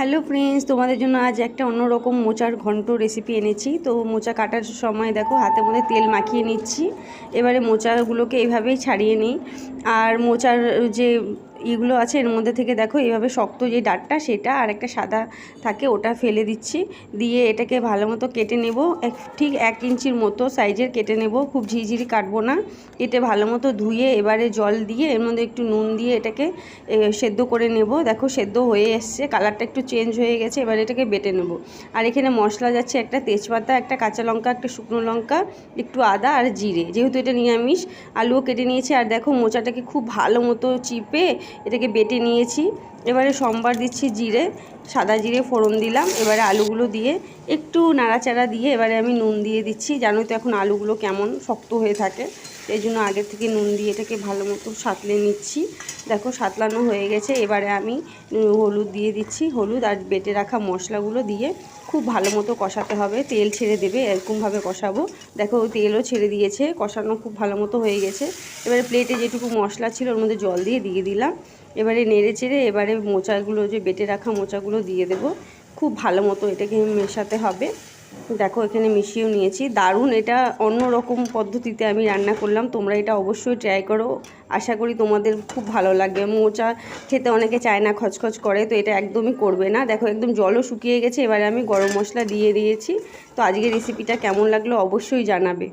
Hello friends, তোমাদের জন্য আজ একটা অন্যরকম মোচার ঘন্ট রেসিপি এনেছি। তো মোচা কাটার সময় দেখো হাতের মধ্যে তেল মাখিয়ে নিচ্ছি। এবারে মোচাগুলোকে এইভাবেই ছাড়িয়ে নিই। আর মোচার যে ইগুলো আছে এর মধ্যে থেকে দেখো এইভাবে শক্ত যে ডাঁটটা সেটা আর একটা সাদা থাকে ওটা ফেলে দিচ্ছি। দিয়ে এটাকে ভালো মতো কেটে নেব, ঠিক 1 ইঞ্চির মতো সাইজের কেটে নেব। খুব ঝিঝিরি কাটবো না, কেটে ভালো মতো ধুয়ে এবারে জল দিয়ে এর মধ্যে একটু নুন দিয়ে এটাকে সেদ্ধ করে নেব। দেখো সেদ্ধ হয়ে এসছে, কালারটা একটু চেঞ্জ হয়ে গেছে। এবার এটাকে বেটে নেব। আর এখানে মশলা যাচ্ছে একটা তেজপাতা, একটা কাঁচা লঙ্কা, একটা শুকনো লঙ্কা, একটু আদা আর জিরে। যেহেতু এটা নিরামিষ, আলুও কেটে নিয়েছি। আর দেখো মোচাটাকে খুব ভালো মতো চিপে এটাকে বেটে নিয়েছি। এবারে সম্বার দিচ্ছি জিরে, সাদা জিরে ফোড়ন দিলাম। এবারে আলুগুলো দিয়ে একটু নাড়াচাড়া দিয়ে এবারে আমি নুন দিয়ে দিচ্ছি। জানোই তো এখন আলুগুলো কেমন শক্ত হয়ে থাকে, এই জন্য আগের থেকে নুন দিয়ে এটাকে ভালো মতো সাঁতলে নিচ্ছি। দেখো সাঁতলানো হয়ে গেছে। এবারে আমি হলুদ দিয়ে দিচ্ছি, হলুদ আর বেটে রাখা মশলাগুলো দিয়ে খুব ভালো মতো কষাতে হবে। তেল ছেড়ে দেবে, এরকমভাবে কষাবো। দেখো তেলও ছেড়ে দিয়েছে, কষানো খুব ভালো মতো হয়ে গেছে। এবারে প্লেটে যেটুকু মশলা ছিল ওর মধ্যে জল দিয়ে দিলাম। এবারে নেড়ে চেড়ে এবারে মোচাগুলো যে বেটে রাখা মোচাগুলো দিয়ে দেবো। খুব ভালো মতো এটাকে মেশাতে হবে। দেখো এখানে মিশিয়েও নিয়েছি। দারুণ, এটা অন্য রকম পদ্ধতিতে আমি রান্না করলাম। তোমরা এটা অবশ্যই ট্রাই করো, আশা করি তোমাদের খুব ভালো লাগবে। মোচা খেতে অনেকে চায় না, খচখচ করে, তো এটা একদমই করবে না। দেখো একদম জলও শুকিয়ে গেছে। এবারে আমি গরম মশলা দিয়ে দিয়েছি। তো আজকের রেসিপিটা কেমন লাগলো অবশ্যই জানাবে।